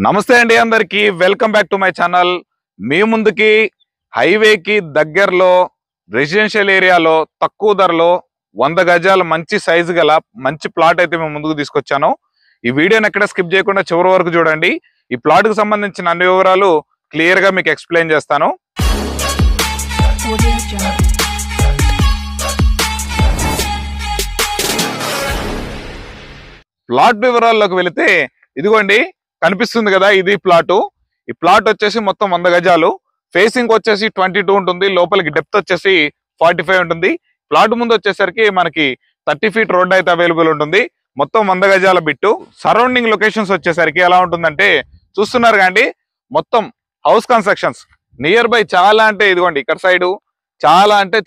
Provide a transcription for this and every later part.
నమస్తే అండి అందరికి welcome back to my channel. మీ ముందుకి హైవేకి దగ్గరలో రెసిడెన్షియల్ ఏరియాలో తక్కువ ధరలో 100 గజాల మంచి సైజు గల మంచి ప్లాట్ అయితే మేము ముందుకు తీసుకొచ్చాను. ఈ వీడియోని ఎక్కడ స్కిప్ చేయకుండా చివరి వరకు చూడండి. ఈ ప్లాట్ కు సంబంధించిన అన్ని వివరాలు క్లియర్ గా మీకు ఎక్స్ప్లెయిన్ చేస్తాను. ప్లాట్ వివరాల్లోకి వెళితే ఇదిగోండి కనిపిస్తుంది కదా, ఇది ప్లాట్. ఈ ప్లాట్ వచ్చేసి మొత్తం 100 గజాలు. ఫేసింగ్ వచ్చేసి 22 ఉంటుంది, లోపలికి డెప్త్ వచ్చేసి 45 ఉంటుంది. ప్లాట్ ముందు వచ్చేసరికి మనకి 30 ఫీట్ రోడ్ అయితే అవైలబుల్ ఉంటుంది. మొత్తం 100 గజాల బిట్టు. సరౌండింగ్ లొకేషన్స్ వచ్చేసరికి ఎలా ఉంటుందంటే చూస్తున్నారు కాండి, మొత్తం హౌస్ కన్స్ట్రక్షన్స్ నియర్ బై చాలా అంటే ఇదిగోండి ఇక్కడ సైడ్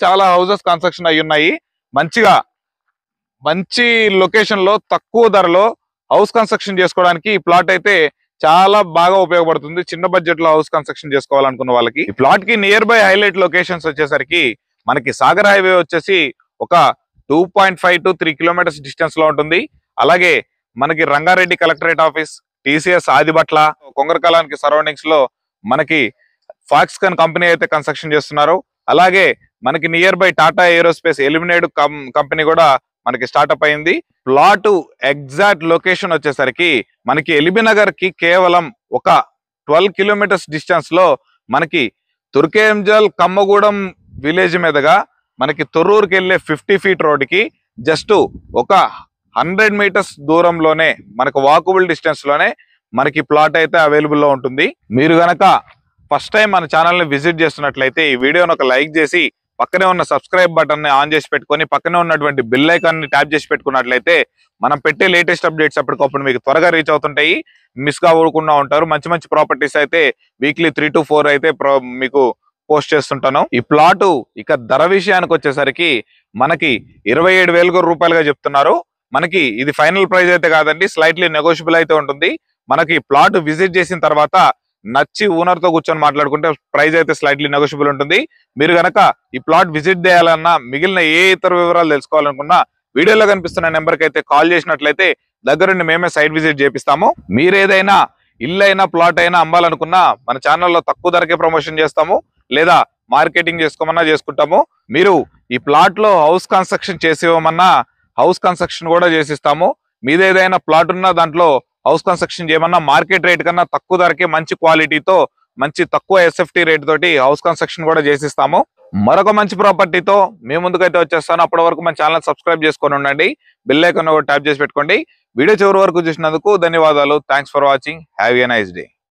చాలా హౌసెస్ కన్స్ట్రక్షన్ అయి ఉన్నాయి. మంచి లొకేషన్ లో తక్కువ ధరలో హౌస్ కన్స్ట్రక్షన్ చేసుకోవడానికి ఈ ప్లాట్ అయితే చాలా బాగా ఉపయోగపడుతుంది. చిన్న బడ్జెట్ లో హౌస్ కన్స్ట్రక్షన్ చేసుకోవాలనుకున్న వాళ్ళకి. ఈ ప్లాట్ కి నియర్ బై హైలైట్ లొకేషన్స్ వచ్చేసరికి మనకి సాగర్ హైవే వచ్చేసి ఒక 2.5 to 3 కిలోమీటర్స్ డిస్టెన్స్ లో ఉంటుంది. అలాగే మనకి Rangareddy collectorate office, TCS Adibatla, కొంగరకాలానికి సరౌండింగ్స్ లో మనకి ఫాక్స్కాన్ కంపెనీ అయితే కన్స్ట్రక్షన్ చేస్తున్నారు. అలాగే మనకి nearby Tata aerospace eliminate company కూడా మనకి స్టార్ట్అప్ అయింది. ప్లాట్ ఎగ్జాక్ట్ లొకేషన్ వచ్చేసరికి మనకి ఎల్బీ నగర్ కి కేవలం ఒక 12 కిలోమీటర్స్ డిస్టెన్స్ లో మనకి తుర్కేంజల్ కమ్మగూడెం విలేజ్ మీదుగా మనకి తొర్రూరుకి వెళ్లే 50 ఫీట్ రోడ్ కి జస్ట్ ఒక 100 మీటర్స్ దూరంలోనే మనకు వాకబుల్ డిస్టెన్స్ లోనే మనకి ప్లాట్ అయితే అవైలబుల్ లో ఉంటుంది. మీరు గనక ఫస్ట్ టైం మన ఛానల్ ని విజిట్ చేస్తున్నట్లయితే ఈ వీడియోని ఒక లైక్ చేసి పక్కనే ఉన్న సబ్స్క్రైబ్ బటన్ ని ఆన్ చేసి పెట్టుకొని పక్కనే ఉన్నటువంటి బెల్ ఐకాన్ ని ట్యాప్ చేసి పెట్టుకున్నట్లయితే మనం పెట్టే లేటెస్ట్ అప్డేట్స్ అప్పటికప్పుడు మీకు త్వరగా రీచ్ అవుతుంటాయి, మిస్ కాకుండా ఉంటారు. మంచి ప్రాపర్టీస్ అయితే వీక్లీ 3 to 4 అయితే మీకు పోస్ట్ చేస్తుంటాను. ఈ ప్లాట్ ఇక ధర విషయానికి వచ్చేసరికి మనకి 27,000 రూపాయలుగా చెప్తున్నారు. మనకి ఇది ఫైనల్ ప్రైస్ అయితే కాదండి, స్లైట్లీ నెగోషియబుల్ అయితే ఉంటుంది. మనకి ప్లాట్ విజిట్ చేసిన తర్వాత నచ్చి ఓనర్ తో కూర్చొని మాట్లాడుకుంటే ప్రైస్ అయితే స్లైట్లీ నెగోషియబుల్ ఉంటుంది. మీరు గనక ఈ ప్లాట్ విజిట్ చేయాలన్నా మిగిలిన ఏ ఇతర వివరాలు తెలుసుకోవాలనుకున్నా వీడియోలో కనిపిస్తున్న నెంబర్ కి అయితే కాల్ చేసినట్లయితే దగ్గరుండి మేమే సైట్ విజిట్ చేపిస్తాము. మీరు ఏదైనా ఇల్లు అయినా ప్లాట్ అయినా అమ్మాలనుకున్నా మన ఛానల్లో తక్కువ ధరకే ప్రమోషన్ చేస్తాము, లేదా మార్కెటింగ్ చేసుకోమన్నా చేసుకుంటాము. మీరు ఈ ప్లాట్ లో హౌస్ కన్స్ట్రక్షన్ చేసేవమన్నా హౌస్ కన్స్ట్రక్షన్ కూడా చేసిస్తాము. మీదేదైనా ప్లాట్ ఉన్నా దాంట్లో హౌస్ కన్స్ట్రక్షన్ చేయమన్నా మార్కెట్ రేట్ కన్నా తక్కువ ధరకే మంచి క్వాలిటీతో మంచి తక్కువ ఎస్ఎఫ్టీ రేట్ తోటి హౌస్ కన్స్ట్రక్షన్ కూడా చేసిస్తాము. మరొక మంచి ప్రాపర్టీతో మీ ముందుకైతే వచ్చేస్తాను. అప్పటి వరకు మన ఛానల్ సబ్స్క్రైబ్ చేసుకొని ఉండండి, బెల్ ఐకాన్ ట్యాప్ చేసి పెట్టుకోండి. వీడియో చివరి వరకు చూసినందుకు ధన్యవాదాలు. Thanks for watching. Have a nice day.